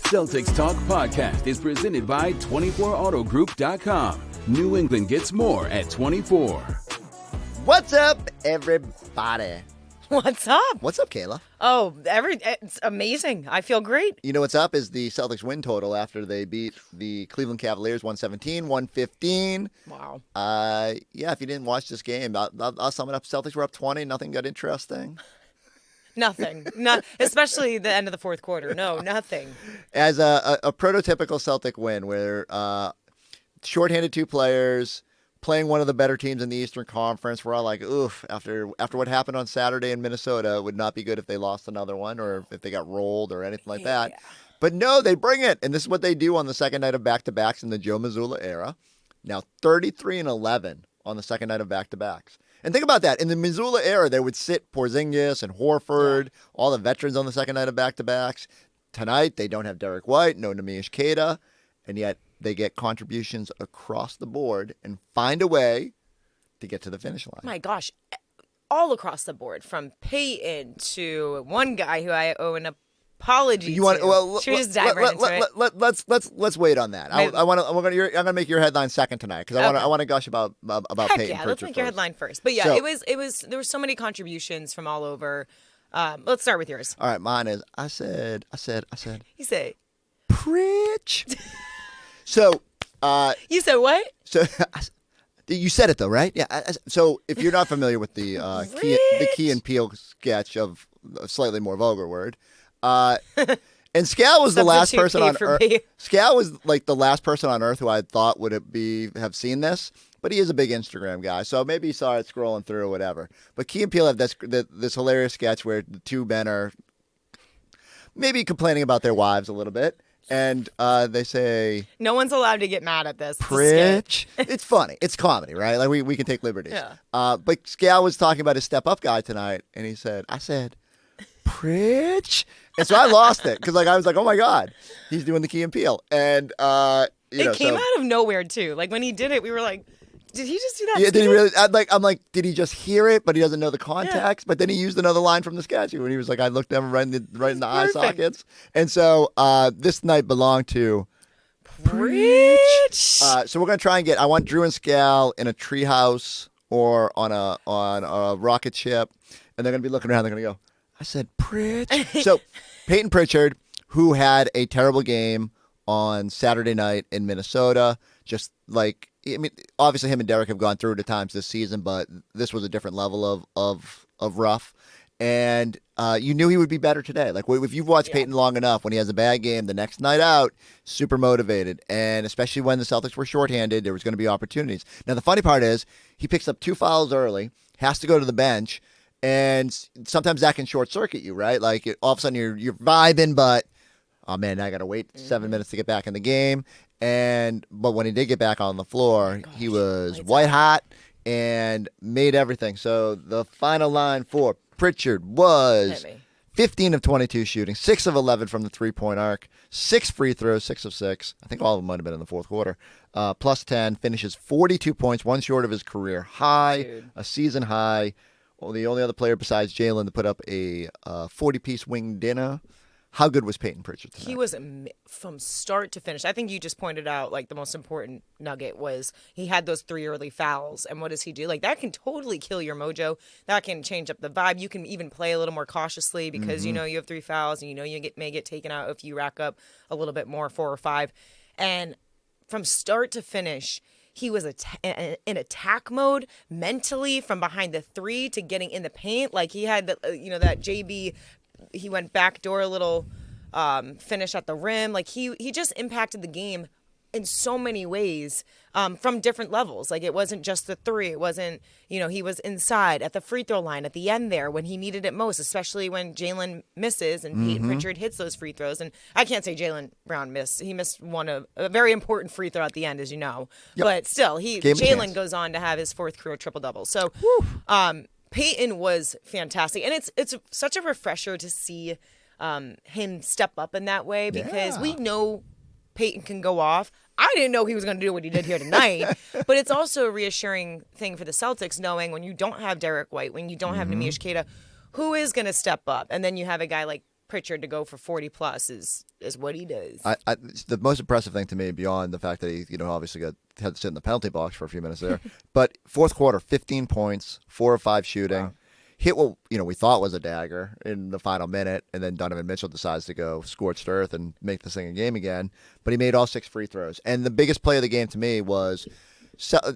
Celtics Talk podcast is presented by 24autogroup.com. New England gets more at 24. What's up, everybody? What's up? What's up, Kayla? Oh, it's amazing. I feel great. You know what's up is the Celtics win total after they beat the Cleveland Cavaliers 117-115. Wow. Yeah, if you didn't watch this game, I'll sum it up. Celtics were up 20. Nothing got interesting. Nothing. Especially the end of the fourth quarter. No, nothing. As a prototypical Celtic win where shorthanded two players, playing one of the better teams in the Eastern Conference, we're all like, oof, after what happened on Saturday in Minnesota, it would not be good if they lost another one or if they got rolled or anything like that. Yeah. But no, they bring it. And this is what they do on the second night of back-to-backs in the Joe Mazzulla era. Now, 33-11 on the second night of back-to-backs. And think about that. In the Mazzulla era, they would sit Porzingis and Horford, all the veterans on the second night of back-to-backs. Tonight, they don't have Derek White, no Neemias Queta, and yet they get contributions across the board and find a way to get to the finish line. My gosh, all across the board, from Payton to one guy who I owe an apology you want, to. well, Should we just dive right into it? Let's wait on that. I'm gonna make your headline second tonight because I want to gush about Heck Payton yeah, Pritchard let's make your headline first. But yeah, So- it was there were so many contributions from all over. Let's start with yours. All right, mine is I said. You say. Pritch. So. You said what? So you said it though, right? Yeah. So if you're not familiar with the Key and Peele sketch of a slightly more vulgar word, and Scal was the last person on Earth. Scal was like the last person on Earth who I thought would have seen this, but he is a big Instagram guy, so maybe he saw it scrolling through or whatever. But Key and Peele have this hilarious sketch where the two men are maybe complaining about their wives a little bit. And they say, no one's allowed to get mad at this. Pritch. It's funny. It's comedy, right? Like we can take liberties. Yeah. But Scal was talking about his step-up guy tonight, and he said, Pritch? And so I lost it because I was like, oh, my God, he's doing the Key and Peele. And, it came out of nowhere, too. Like, when he did it, we were like, did he just do that? Yeah, did he really? I'm like, did he just hear it, but he doesn't know the context? Yeah. But then he used another line from the sketch when he was like, I looked at him right in the eye sockets. And so this night belonged to Pritch. So we're gonna try and I want Drew and Scal in a treehouse or on a rocket ship, and they're gonna be looking around. They're gonna go, I said Pritch. So Payton Pritchard, who had a terrible game on Saturday night in Minnesota, just like. I mean, obviously him and Derek have gone through it at times this season, but this was a different level of rough. And you knew he would be better today. Like, if you've watched Payton long enough, when he has a bad game, the next night out, super motivated. And especially when the Celtics were shorthanded, there was going to be opportunities. Now, the funny part is he picks up 2 fouls early, has to go to the bench, and sometimes that can short-circuit you, right? Like, all of a sudden you're vibing, but, oh, man, I got to wait 7 minutes to get back in the game. But when he did get back on the floor, he was white hot and made everything. So the final line for Pritchard was 15 of 22 shooting, 6 of 11 from the 3-point arc, 6 free throws, 6 of 6. I think all of them might have been in the fourth quarter. Plus 10, finishes 42 points, one short of his career high, a season high. Well, the only other player besides Jaylen to put up a 40-piece wing dinner. How good was Payton Pritchard tonight? He was from start to finish. I think you just pointed out, like, the most important nugget was he had those 3 early fouls. And what does he do? Like, that can totally kill your mojo. That can change up the vibe. You can even play a little more cautiously because you know you have 3 fouls and you know you may get taken out if you rack up a little bit more, 4 or 5. And from start to finish, he was in attack mode mentally from behind the 3 to getting in the paint. Like, he had that JB. He went backdoor a little finish at the rim. Like, he just impacted the game in so many ways from different levels. Like, it wasn't just the 3. It wasn't, he was inside at the free throw line at the end there when he needed it most, especially when Jaylen misses and Payton Pritchard hits those free throws. And I can't say Jaylen Brown missed. He missed a very important free throw at the end, as you know. Yep. But still, Jaylen goes on to have his 4th career triple-double. So Payton was fantastic. And it's such a refresher to see him step up in that way because we know Payton can go off. I didn't know he was going to do what he did here tonight, but it's also a reassuring thing for the Celtics knowing when you don't have Derek White, when you don't have Neemias Queta, who is going to step up? And then you have a guy like Pritchard to go for 40 plus is what he does. The most impressive thing to me, beyond the fact that he, obviously had to sit in the penalty box for a few minutes there, but fourth quarter, 15 points, 4 of 5 shooting. Wow. Hit what we thought was a dagger in the final minute, and then Donovan Mitchell decides to go scorched earth and make this thing a game again. But he made all 6 free throws. And the biggest play of the game to me was,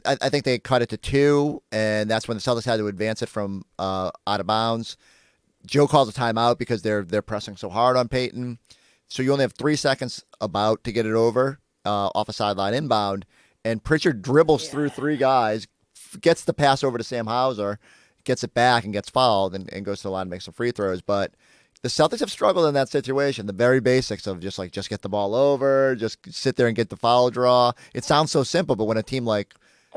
I think they cut it to 2, and that's when the Celtics had to advance it from out of bounds. Joe calls a timeout because they're pressing so hard on Payton. So you only have 3 seconds about to get it over off a sideline inbound, and Pritchard dribbles through 3 guys, gets the pass over to Sam Hauser, gets it back and gets fouled and goes to the line and makes some free throws. But the Celtics have struggled in that situation. The very basics of just get the ball over, just sit there and get the foul draw. It sounds so simple, but when a team like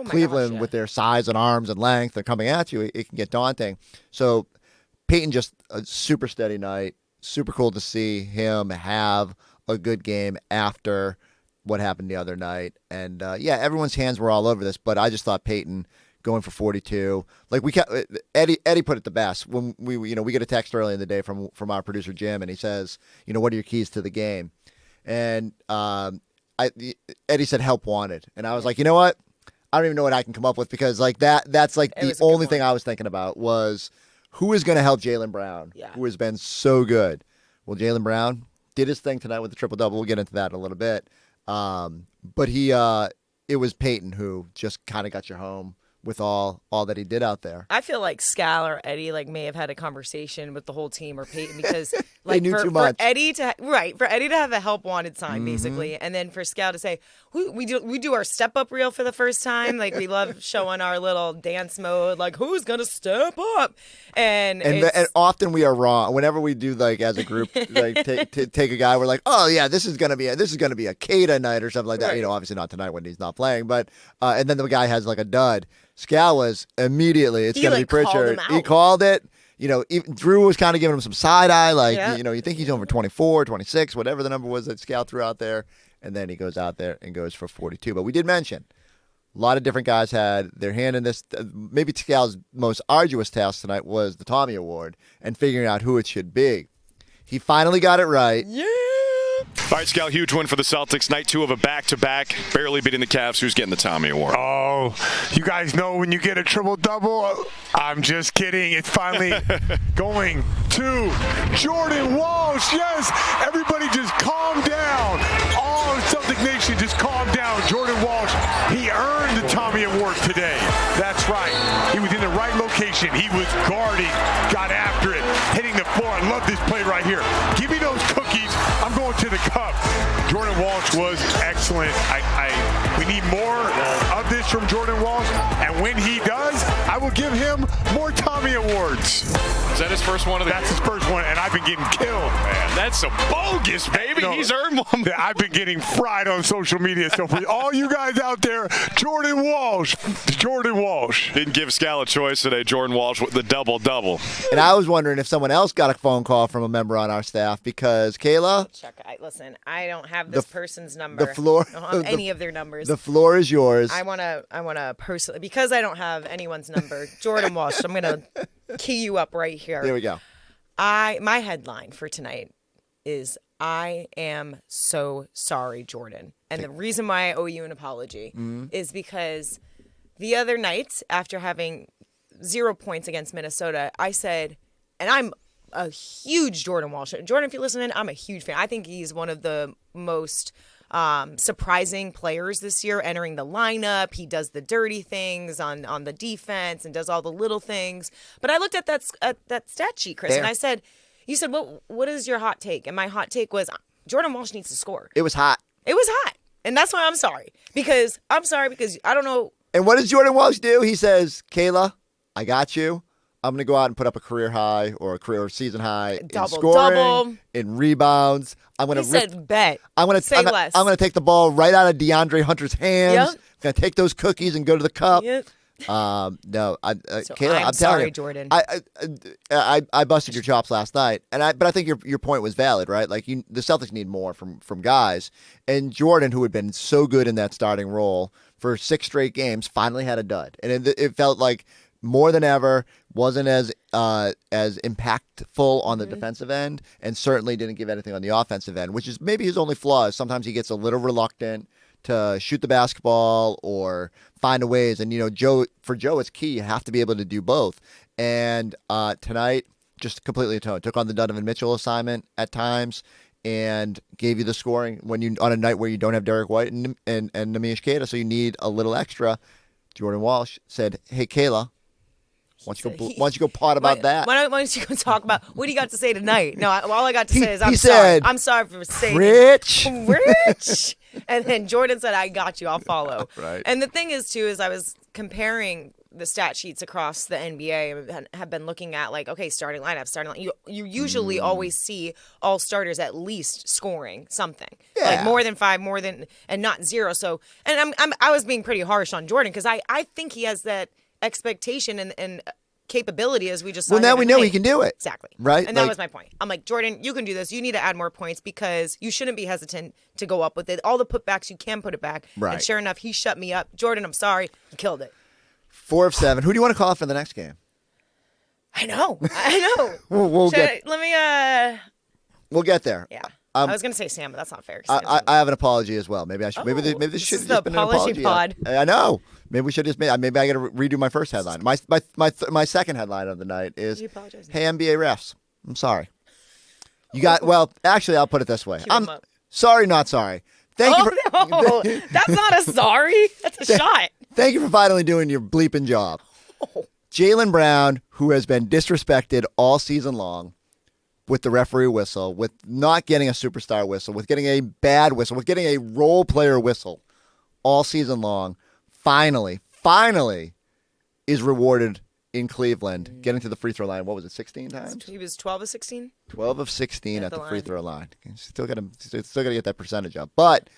Cleveland with their size and arms and length are coming at you, it can get daunting. So Payton, just a super steady night. Super cool to see him have a good game after what happened the other night. And everyone's hands were all over this, but I just thought Payton going for 42. Like Eddie put it the best when we get a text early in the day from our producer Jim, and he says, what are your keys to the game? And Eddie said help wanted, and I was like, you know what? I don't even know what I can come up with, because that's like the only thing I was thinking about was who is going to help Jaylen Brown, who has been so good. Well, Jaylen Brown did his thing tonight with the triple-double. We'll get into that in a little bit. But it was Payton who just kind of got you home with all that he did out there. I feel like Scal or Eddie may have had a conversation with the whole team or Payton, because they knew too much. For Eddie to have a help wanted sign basically, and then for Scal to say we do our step up reel for the first time. Like, we love showing our little dance mode, like who's gonna step up, and often we are wrong. Whenever we do, like, as a group, like take a guy, we're like, oh yeah, this is gonna be a Kata night or something like that. Right. Obviously not tonight when he's not playing, but and then the guy has like a dud. Scal was immediately, it's going to be Pritchard. He called it. Even Drew was kind of giving him some side eye, like, you think he's over 24, 26, whatever the number was that Scal threw out there. And then he goes out there and goes for 42. But we did mention a lot of different guys had their hand in this. Maybe Scal's most arduous task tonight was the Tommy Award and figuring out who it should be. He finally got it right. Yeah. All right, Scal, huge win for the Celtics. Night 2 of a back-to-back, barely beating the Cavs. Who's getting the Tommy Award? Oh, you guys know when you get a triple-double? I'm just kidding. It's finally going to Jordan Walsh. Yes, everybody just calm down. All of Celtic Nation, just calm down. Jordan Walsh, he earned the Tommy Award today. That's right. He was in the right location. He was guarding, got after it, hitting the floor. I love this play right here. Give me those cookies. I'm going to the cup. Jordan Walsh was excellent. We need more of this from Jordan Walsh, and when he does, I will give him more Tommy Awards. Is that his first one of the That's his first one, and I've been getting killed. Man, that's so bogus, baby. No, he's earned one. I've been getting fried on social media. So for all you guys out there, Jordan Walsh. Didn't give Scal a choice today. Jordan Walsh with the double-double. And I was wondering if someone else got a phone call from a member on our staff, because Kayla. Listen, I don't have this person's number. The floor. I don't have any of their numbers. The floor is yours. I wanna personally, because I don't have anyone's number. Jordan Walsh, I'm gonna key you up right here. There we go. My headline for tonight is I am so sorry, Jordan. And the reason why I owe you an apology is because the other night, after having 0 points against Minnesota, I said, and I'm a huge Jordan Walsh. Jordan, if you're listening, I'm a huge fan. I think he's one of the most surprising players this year entering the lineup. He does the dirty things on the defense and does all the little things. But I looked at that stat sheet, Chris, and I said, you said, what is your hot take? And my hot take was Jordan Walsh needs to score. It was hot. It was hot. And that's why I'm sorry. Because I don't know. And what does Jordan Walsh do? He says, Kayla, I got you. I'm going to go out and put up a career high or a career season high in scoring, in rebounds. I'm going to said bet. I'm going to take the ball right out of DeAndre Hunter's hands. Yep. I'm going to take those cookies and go to the cup. Yep. No, Kayla, I'm telling you, Jordan. I busted your chops last night, but I think your point was valid, right? Like the Celtics need more from guys, and Jordan, who had been so good in that starting role for 6 straight games, finally had a dud, and it felt like more than ever wasn't as impactful on the defensive end, and certainly didn't give anything on the offensive end, which is maybe his only flaw. Sometimes he gets a little reluctant to shoot the basketball or find a ways. And Joe, it's key. You have to be able to do both. And tonight, just completely took on the Donovan Mitchell assignment at times and gave you the scoring on a night where you don't have Derek White and Nemish Queta, so you need a little extra. Jordan Walsh said, "Hey, Kayla, why don't you go pot about that?" Why don't you go talk about what do you got to say tonight? No, all I got to say is he said, I'm sorry for saying Pritch. And then Jordan said, "I got you. I'll follow." Right. And the thing is, too, is I was comparing the stat sheets across the NBA and have been looking at starting lineup. You usually always see all starters at least scoring something, like more than 5, and not 0. So, and I was being pretty harsh on Jordan because I think he has that expectation and capability as we just saw. Well, now we know he can do it. Exactly. Right? And that was my point. I'm like, Jordan, you can do this. You need to add more points because you shouldn't be hesitant to go up with it. All the putbacks, you can put it back. Right. And sure enough, he shut me up. Jordan, I'm sorry. You killed it. 4 of 7. Who do you want to call for the next game? I know. We'll get there. Yeah. I was going to say Sam, but that's not fair. I have an apology as well. Maybe I should. Maybe this should have just been an apology pod. I know. Maybe we should just. Maybe I got to redo my first headline. My second headline of the night is, "Hey NBA refs, I'm sorry." You got well. Actually, I'll put it this way. I'm sorry, not sorry. Thank you. No, that's not a sorry. That's a shot. Thank you for finally doing your bleeping job. Jaylen Brown, who has been disrespected all season long with the referee whistle, with not getting a superstar whistle, with getting a bad whistle, with getting a role player whistle all season long, finally is rewarded in Cleveland, getting to the free throw line. What was it, 16 times? He was 12 of 16? 12 of 16 at the free throw line. Still got to get that percentage up. But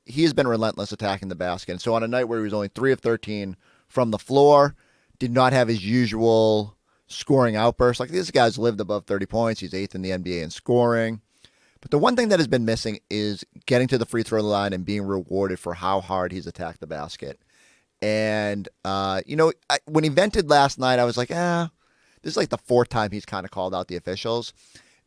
he has been relentless attacking the basket. And so on a night where he was only 3 of 13 from the floor, did not have his usual scoring outburst. Like, this guy's lived above 30 points. He's 8th in the NBA in scoring. But the one thing that has been missing is getting to the free throw line and being rewarded for how hard he's attacked the basket. And, when he vented last night, I was like, this is like the 4th time he's kind of called out the officials.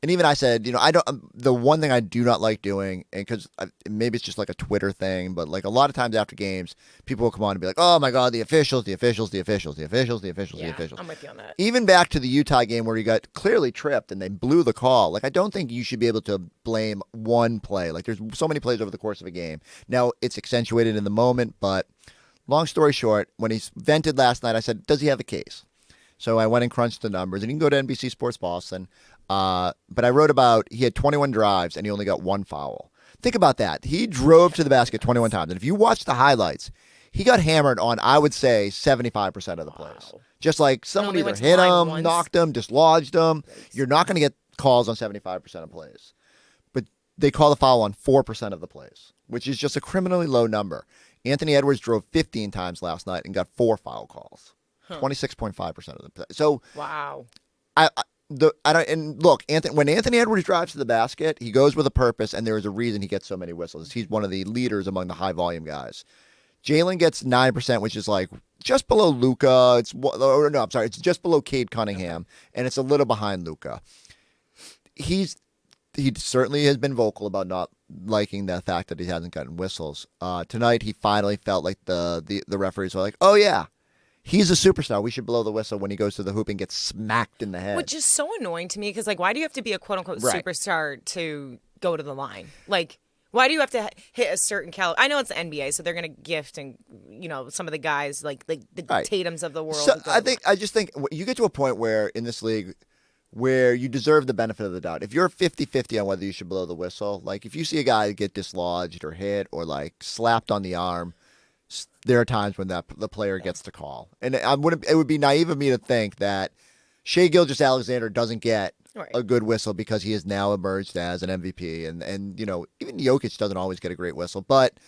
And even I said, the one thing I do not like doing, and because maybe it's just like a Twitter thing, but like a lot of times after games, people will come on and be like, "Oh my God, the officials, the officials, the officials, the officials, the officials, the officials." I'm with you on that. Even back to the Utah game where he got clearly tripped and they blew the call. Like, I don't think you should be able to blame one play. Like, there's so many plays over the course of a game. Now, it's accentuated in the moment, but long story short, when he vented last night, I said, does he have a case? So I went and crunched the numbers, and you can go to NBC Sports Boston. But I wrote about he had 21 drives and he only got 1 foul. Think about that. He drove to the basket 21 times. And if you watch the highlights, he got hammered on, I would say, 75% of the plays. Just like someone either hit him, knocked him, dislodged him. You're not going to get calls on 75% of plays. But they call the foul on 4% of the plays, which is just a criminally low number. Anthony Edwards drove 15 times last night and got 4 foul calls. 26.5% of the plays. So, wow. When Anthony Edwards drives to the basket, he goes with a purpose, and there is a reason he gets so many whistles. He's one of the leaders among the high volume guys. Jaylen gets 9%, which is like just below Luka. It's just below Cade Cunningham, and it's a little behind Luka. He certainly has been vocal about not liking the fact that he hasn't gotten whistles. Tonight, he finally felt like the referees were like, "Oh yeah, he's a superstar. We should blow the whistle when he goes to the hoop and gets smacked in the head." Which is so annoying to me because, like, why do you have to be a quote-unquote superstar to go to the line? Like, why do you have to hit a certain caliber? I know it's the NBA, so they're going to gift and, some of the guys, like the Tatums of the world. So I just think you get to a point where in this league where you deserve the benefit of the doubt. If you're 50-50 on whether you should blow the whistle, like if you see a guy get dislodged or hit or like slapped on the arm, there are times when the player gets the call. And it would be naive of me to think that Shai Gilgeous-Alexander doesn't get a good whistle because he has now emerged as an MVP. And even Jokic doesn't always get a great whistle. But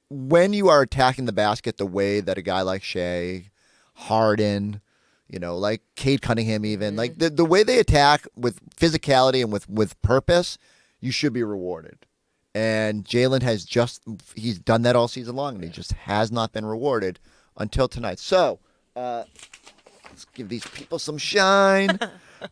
when you are attacking the basket the way that a guy like Shai, Harden, like Cade Cunningham even, like the way they attack with physicality and with purpose, you should be rewarded. And Jaylen he's done that all season long, and he just has not been rewarded until tonight. So, Let's give these people some shine.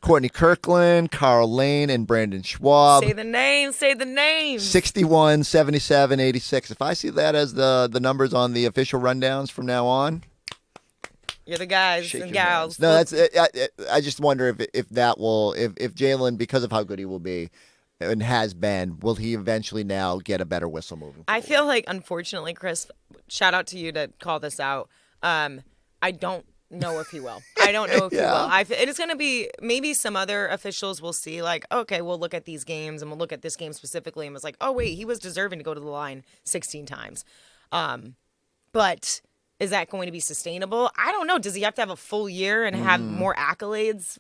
Courtney Kirkland, Carl Lane, and Brandon Schwab. Say the name. Say the name. 61, 77, 86. If I see that as the numbers on the official rundowns from now on, you're the guys and gals. No, that's. I just wonder if Jaylen, because of how good he will be, and has been, will he eventually now get a better whistle moving forward? I feel like, unfortunately, Chris, shout out to you to call this out. I don't know if he will. I don't know if he will. It's going to be, maybe some other officials will see, like, okay, we'll look at these games and we'll look at this game specifically and was like, oh, wait, he was deserving to go to the line 16 times. But is that going to be sustainable? I don't know. Does he have to have a full year and have more accolades,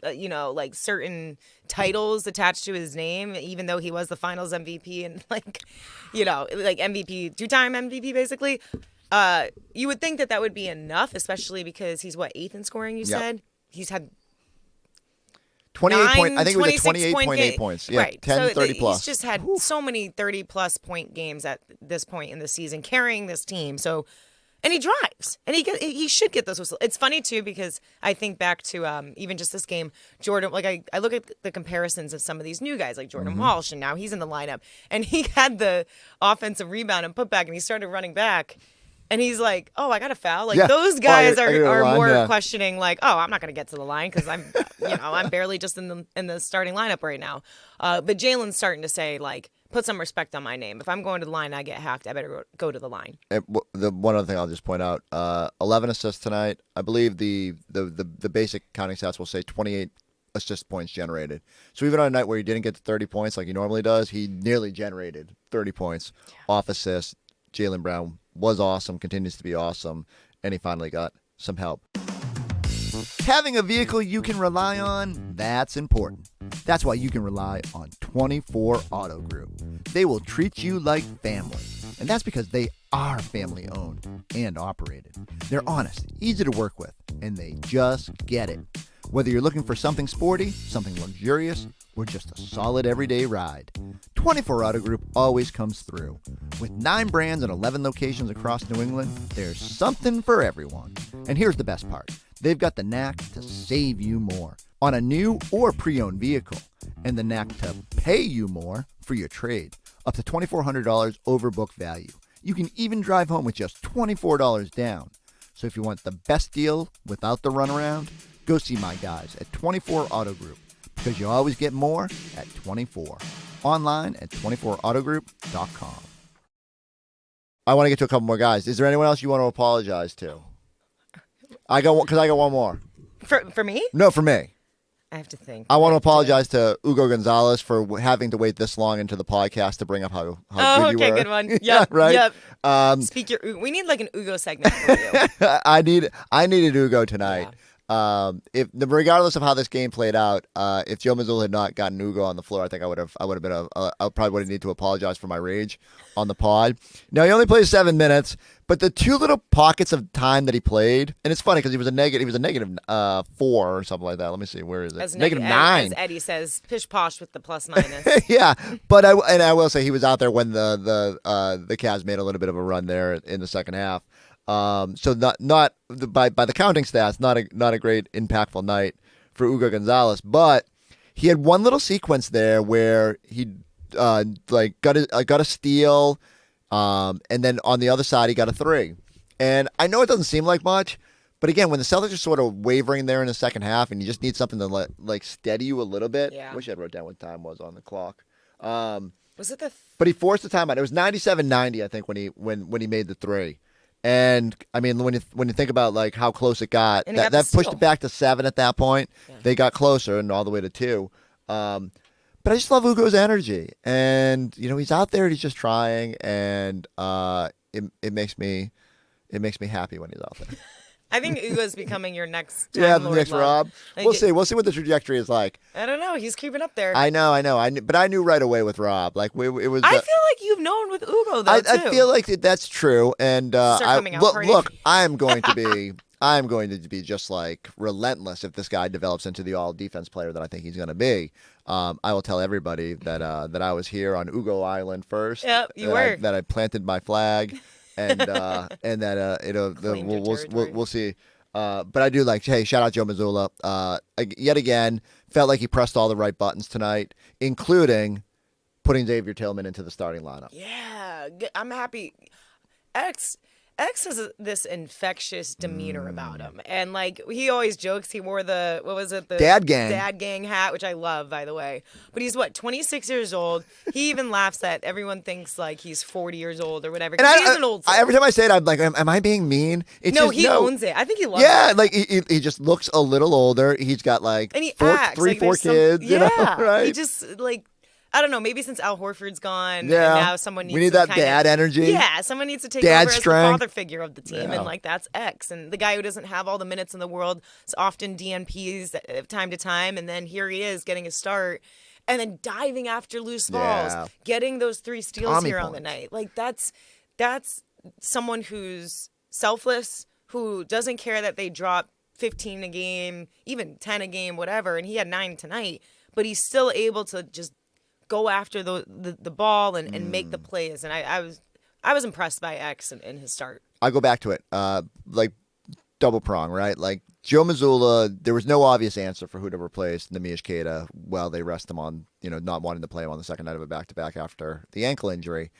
like certain titles attached to his name, even though he was the finals MVP and like MVP, 2-time MVP basically? You would think that would be enough, especially because he's eighth in scoring, you said? He's had 28 point. I think it was 28.8 points. Yeah, right. 10, 30 plus. He's just had so many 30-plus point games at this point in the season, carrying this team. So, and he drives, and he should get those whistles. It's funny too because I think back to even just this game, Jordan. Like I look at the comparisons of some of these new guys, like Jordan Walsh, and now he's in the lineup, and he had the offensive rebound and putback, and he started running back. And he's like, "Oh, I got a foul." Like those guys are more questioning, like, "Oh, I'm not going to get to the line because I'm barely just in the starting lineup right now." But Jaylen's starting to say, like, put some respect on my name. If I'm going to the line, I get hacked. I better go to the line. The one other thing I'll just point out: 11 assists tonight. I believe the basic counting stats will say 28 assist points generated. So even on a night where he didn't get to 30 points like he normally does, he nearly generated 30 points off assists. Jaylen Brown was awesome, continues to be awesome, and he finally got some help. Having a vehicle you can rely on, that's important. That's why you can rely on 24 Auto Group. They will treat you like family, and that's because they are family owned and operated. They're honest, easy to work with, and they just get it. Whether you're looking for something sporty, something luxurious, or just a solid everyday ride, 24 Auto Group always comes through. With 9 brands and 11 locations across New England, there's something for everyone. And here's the best part. They've got the knack to save you more on a new or pre-owned vehicle, and the knack to pay you more for your trade, up to $2,400 over book value. You can even drive home with just $24 down. So if you want the best deal without the runaround, go see my guys at 24 Auto Group, because you always get more at 24. Online at 24autogroup.com. I want to get to a couple more guys. Is there anyone else you want to apologize to? I got one more. For me? No, for me. I have to think. I want to apologize to Hugo Gonzalez for having to wait this long into the podcast to bring up how good you were. Okay, good one. Yep, yeah, right. Yep. We need like an Hugo segment for you. I needed Hugo tonight. Yeah. Regardless of how this game played out, if Joe Mazzulla had not gotten Hugo on the floor, I think I probably would have needed to apologize for my rage on the pod. Now he only played 7 minutes, but the 2 little pockets of time that he played, and it's funny because he was a negative 4 or something like that. Let me see, where is it? Negative 9. As Eddie says, pish posh with the plus minus. Yeah, but I will say he was out there when the Cavs made a little bit of a run there in the second half. So not by the counting stats, not a great impactful night for Hugo Gonzalez, but he had one little sequence there where he got a steal, and then on the other side he got a 3. And I know it doesn't seem like much, but again, when the Celtics are sort of wavering there in the second half, and you just need something to like steady you a little bit. Yeah. I wish I wrote down what time was on the clock. Was it the? But he forced the timeout. It was 97-90, I think, when he made the 3. And I mean, when you think about like how close it got, that pushed it back to 7 at that point. Yeah. They got closer and all the way to 2. But I just love Hugo's energy, and he's out there, he's just trying, and it makes me happy when he's out there. I think Hugo's becoming your next. The next Rob. We'll see what the trajectory is like. I don't know. He's creeping up there. I know. But I knew right away with Rob. Like it was. I feel like you've known with Hugo though. I feel like that's true. And look, I'm going to be just like relentless if this guy develops into the all defense player that I think he's going to be. I will tell everybody that I was here on Hugo Island first. Yep, you were. That I planted my flag. And that we'll see But I do like, hey, shout out Joe Mazzulla. Yet again, felt like he pressed all the right buttons tonight, including putting Xavier Tillman into the starting lineup. Yeah, I'm happy. X has this infectious demeanor about him. And, like, he always jokes he wore the, what was it? The Dad Gang. Dad Gang hat, which I love, by the way. But he's, 26 years old. He even laughs that everyone thinks, like, he's 40 years old or whatever. Because he is an old soul. Every time I say it, I'm like, am I being mean? He owns it. I think he loves it. Yeah, like, he just looks a little older. He's got, like, and he four acts, kids, you know, right? He just, like, I don't know, maybe since Al Horford's gone, and Yeah. now someone needs We need to that dad energy. Yeah, someone needs to take Dad over as the strength. father figure of the team, and, like, that's X. And the guy who doesn't have all the minutes in the world is often DNPs time to time, and then here he is getting a start, and then diving after loose balls, getting those 3 steals Tommy here on the night. Like, that's someone who's selfless, who doesn't care that they drop 15 a game, even 10 a game, whatever, and he had 9 tonight, but he's still able to just go after the ball and make the plays. And I was impressed by X in his start. I go back to it, like double prong, right? Like Joe Mazzulla, there was no obvious answer for who to replace Neemias Queta while they rest him on, not wanting to play him on the second night of a back-to-back after the ankle injury.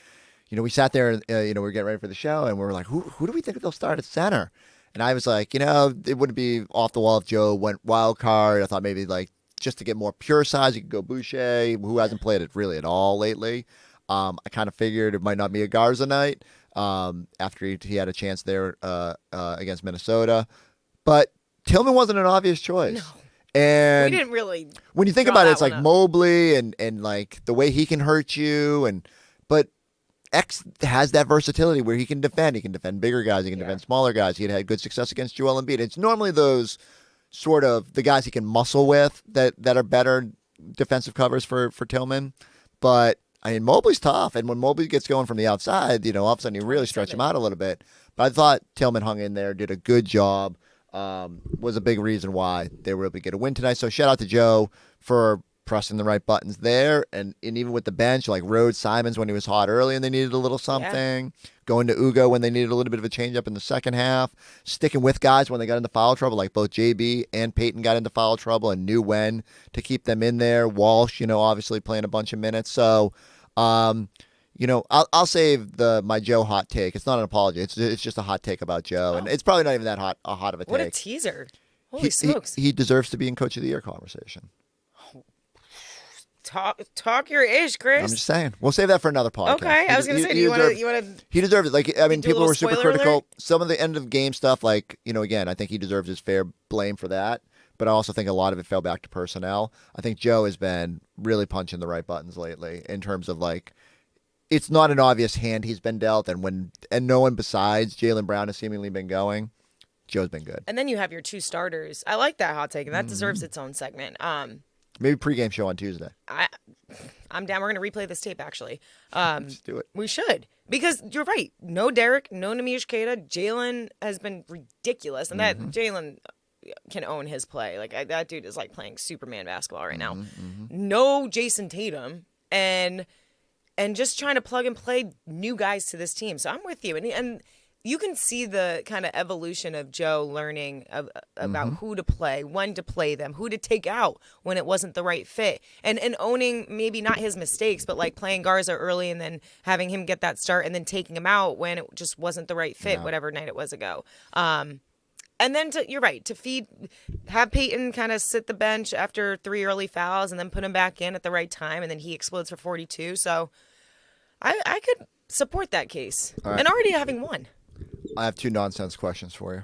We sat there, we were getting ready for the show, and we were like, who do we think they'll start at center? And I was like, it wouldn't be off the wall if Joe went wild card. I thought maybe like, just to get more pure size, you could go Boucher, who hasn't played it really at all lately. I kind of figured it might not be a Garza night after he had a chance there against Minnesota. But Tillman wasn't an obvious choice. No. And we didn't really. When you think about it, it's like Mobley and like the way he can hurt you. But X has that versatility where he can defend. He can defend bigger guys. He can defend smaller guys. He had good success against Joel Embiid. It's normally those sort of the guys he can muscle with that are better defensive covers for Tillman. But, I mean, Mobley's tough. And when Mobley gets going from the outside, all of a sudden you really stretch him out a little bit. But I thought Tillman hung in there, did a good job, was a big reason why they were able to get a win tonight. So shout out to Joe for pressing the right buttons there. And even with the bench, like Rhodes Simons when he was hot early and they needed a little something. Going to Ugo when they needed a little bit of a change up in the second half. Sticking with guys when they got into foul trouble, like both JB and Payton got into foul trouble and knew when to keep them in there. Walsh, obviously playing a bunch of minutes. So, I'll save my Joe hot take. It's not an apology. It's just a hot take about Joe. And it's probably not even that hot of a take. What a teaser. Holy smokes. He deserves to be in Coach of the Year conversation. Talk your ish, Chris. I'm just saying. We'll save that for another podcast. Okay, I was going to say, do you want to? He deserves it. Like, I mean, people were super critical. Alert? Some of the end of game stuff, like, again, I think he deserves his fair blame for that. But I also think a lot of it fell back to personnel. I think Joe has been really punching the right buttons lately in terms of, like, it's not an obvious hand he's been dealt. And no one besides Jaylen Brown has seemingly been going. Joe's been good. And then you have your 2 starters. I like that hot take, and that deserves its own segment. Maybe pregame show on Tuesday. I'm down. We're going to replay this tape, actually. Let's do it. We should. Because you're right. No Derek, no Neemias Queta. Jaylen has been ridiculous. And that Jaylen can own his play. Like, that dude is like playing Superman basketball right now. No Jason Tatum. And just trying to plug and play new guys to this team. So I'm with you. And you can see the kind of evolution of Joe learning about who to play, when to play them, who to take out when it wasn't the right fit, and owning maybe not his mistakes, but like playing Garza early and then having him get that start and then taking him out when it just wasn't the right fit, whatever night it was ago. And then you're right, have Payton kind of sit the bench after 3 early fouls and then put him back in at the right time, and then he explodes for 42. So I could support that case. Right. And already having won. I have 2 nonsense questions for you.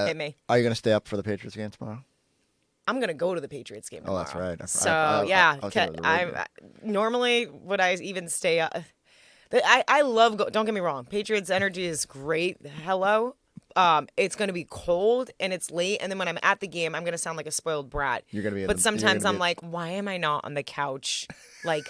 Hit me. Are you going to stay up for the Patriots game tomorrow? I'm going to go to the Patriots game tomorrow. Oh, that's right. I normally would I even stay up. I love don't get me wrong. Patriots energy is great. Hello. It's going to be cold and it's late, and then when I'm at the game, I'm going to sound like a spoiled brat. You're going to be. But sometimes I'm like, why am I not on the couch, like,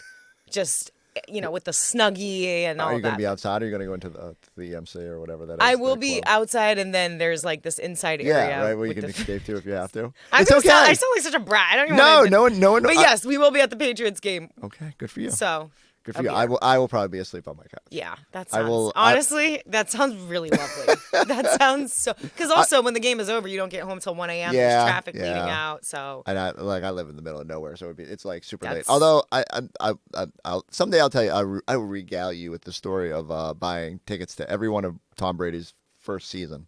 just with the Snuggie and all that? Are you going to be outside, or are you going to go into the EMC or whatever that is? I will be outside, and then there's like this inside area. Yeah, right, where you can escape to if you have to. It's okay. I sound like such a brat. I don't even No one. But yes, we will be at the Patriots game. Okay, good for you. So Good for you. I will probably be asleep on my couch. Yeah, that sounds. Honestly, that sounds really lovely. That sounds so. Because also, when the game is over, you don't get home till 1 a.m. There's traffic leading out. So. And I live in the middle of nowhere, so it's like super late. Although I'll someday I'll tell you I will regale you with the story of buying tickets to every one of Tom Brady's first season.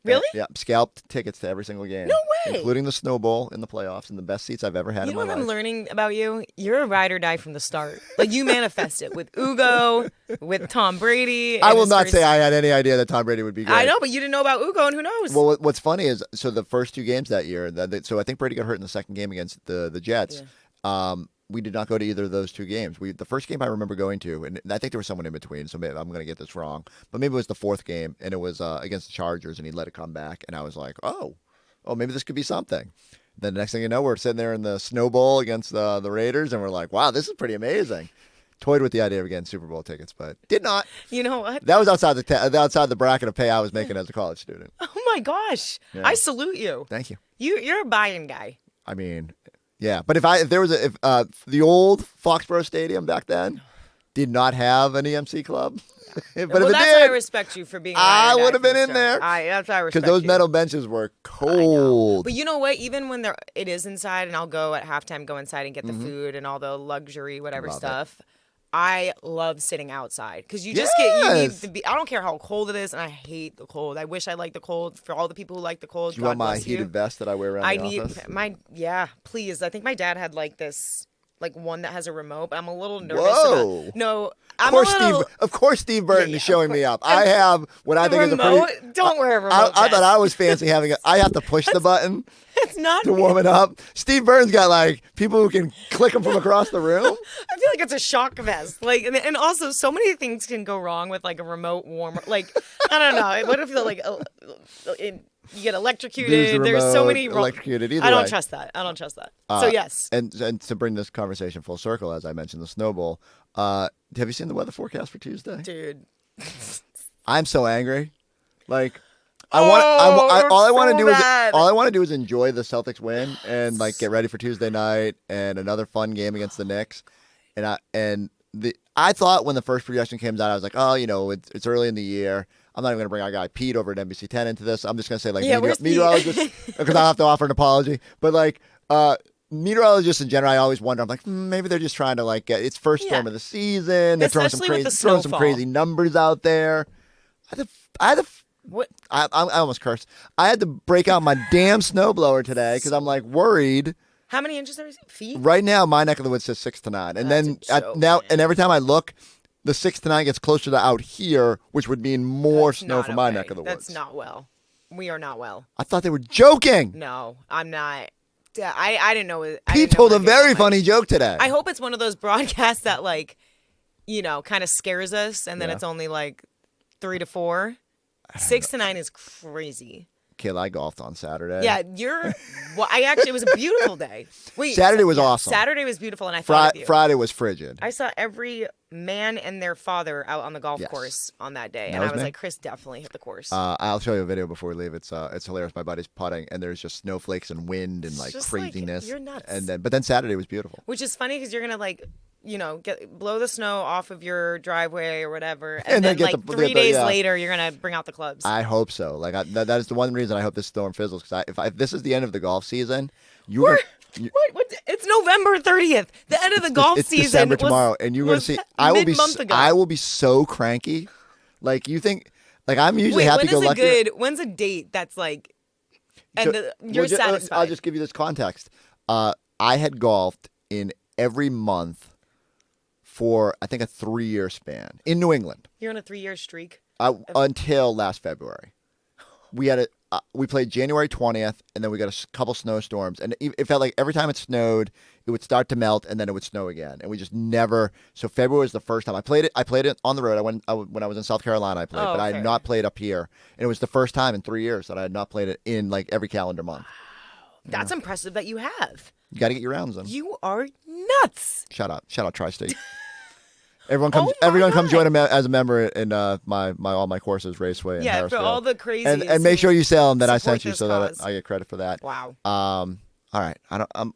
Really? Yeah, scalped tickets to every single game. No way. Including the Snow Bowl in the playoffs and the best seats I've ever had in my life. You know what I'm learning about you? You're a ride or die from the start. Like, you manifest it with Ugo, with Tom Brady. I will not say I had any idea that Tom Brady would be great. I know, but you didn't know about Ugo, and who knows? Well, what's funny is, so the first 2 games that year, so I think Brady got hurt in the second game against the Jets. Yeah. We did not go to either of those 2 games. The first game I remember going to, and I think there was someone in between, so maybe I'm going to get this wrong, but maybe it was the 4th game, and it was against the Chargers, and he let it come back, and I was like, oh, maybe this could be something. Then the next thing you know, we're sitting there in the Snow Bowl against the Raiders, and we're like, wow, this is pretty amazing. Toyed with the idea of getting Super Bowl tickets, but did not. You know what? That was outside the bracket of pay I was making as a college student. Oh my gosh! Yeah. I salute you. Thank you. You're a buy-in guy. I mean. Yeah, but if there was the old Foxborough Stadium back then did not have an EMC club, but if it that's did, why I respect you for being. I would have been in there. That's why I respect because those you. metal benches were cold. But you know what? Even when it is inside, and I'll go at halftime, go inside and get the food and all the luxury whatever stuff. I love sitting outside because you just you need to be. I don't care how cold it is, and I hate the cold. I wish I liked the cold. For all the people who like the cold, Do you want my heated vest that I wear around the office? Please. I think my dad had like this, like one that has a remote, but I'm a little nervous about. No, of course, Steve Burton is showing me up. I have what I think is a pretty. Don't wear a remote. I thought I was fancy having it. I have to push the button. It's not to warm it up. Steve Burton's got like people who can click them from across the room. I feel like it's a shock vest. Like, and also so many things can go wrong with like a remote warmer. Like, I don't know. What if you get electrocuted? There's so many wrong. Electrocuted. Either I don't way. trust that. So yes. And to bring this conversation full circle, as I mentioned, the Snow Bowl. Have you seen the weather forecast for Tuesday? Dude, I'm so angry. Like. All I want to do is enjoy the Celtics win and like get ready for Tuesday night and another fun game against the Knicks. I thought when the first projection came out, I was like, oh, it's early in the year. I'm not even going to bring our guy Pete over at NBC 10 into this. I'm just going to say like meteorologist because I'll have to offer an apology. But like meteorologists in general, I always wonder. I'm like, maybe they're just trying to like get its first storm of the season. They're throwing some crazy numbers out there. What? I almost cursed. I had to break out my damn snowblower today because I'm like worried. How many inches are feet? Right now, my neck of the woods says 6 to 9, and then and every time I look, the 6 to 9 gets closer to out here, which would mean more snow for my neck of the woods. That's not well. We are not well. I thought they were joking. No, I'm not. I didn't know. Pete told a very funny joke today. I hope it's one of those broadcasts that like, kind of scares us, and then it's only like 3 to 4. 6 to 9 is crazy. Kayla, I golfed on Saturday. Yeah, it was a beautiful day. Saturday was awesome. Saturday was beautiful, and I thought of you. Friday was frigid. I saw every man and their father out on the golf course on that day, and I was like, Chris definitely hit the course. I'll show you a video before we leave. It's hilarious. My buddy's putting, and there's just snowflakes and wind and like craziness. Like, you're nuts. But then Saturday was beautiful. Which is funny because you're gonna like. Blow the snow off of your driveway or whatever, and then like 3 days later, you're gonna bring out the clubs. I hope so. Like that is the one reason I hope this storm fizzles. Because if this is the end of the golf season, what? It's November 30th, the end of the golf season. It's December tomorrow, and you're gonna see. I will be so cranky. Like you think, like I'm usually happy-go-lucky. When's a date that's like, you're satisfied? I'll just give you this context. I had golfed in every month for, I think, a 3-year span in New England. You're on a 3-year streak? Until last February. We played January 20th, and then we got a couple snowstorms. And it felt like every time it snowed, it would start to melt, and then it would snow again. And we just never... So February was the first time. I played it on the road. When I was in South Carolina, I played. But I had not played up here. And it was the first time in 3 years that I had not played it in like every calendar month. Wow. That's impressive that you have. You got to get your rounds in. You are nuts. Shout out Tri-State. Everyone come join as a member in all my courses, Raceway and Harrisville. For all the crazy. And make sure you tell them that I sent you so that I get credit for that. Wow. All right. The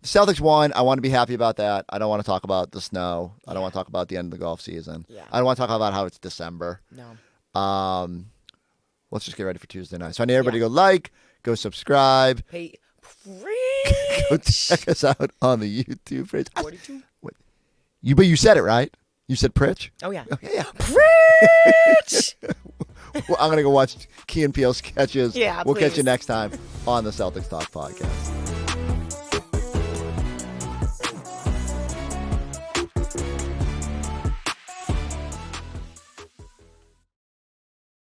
Celtics won. I want to be happy about that. I don't want to talk about the snow. I don't want to talk about the end of the golf season. Yeah. I don't want to talk about how it's December. No. Let's just get ready for Tuesday night. So I need everybody to go go subscribe. Hey, Go check us out on the YouTube page. 42. But you said it right. You said Pritch? Oh, yeah. Okay, yeah. Pritch! Well, I'm going to go watch Key and Peele sketches. Yeah, We'll catch you please. next time on the Celtics Talk Podcast.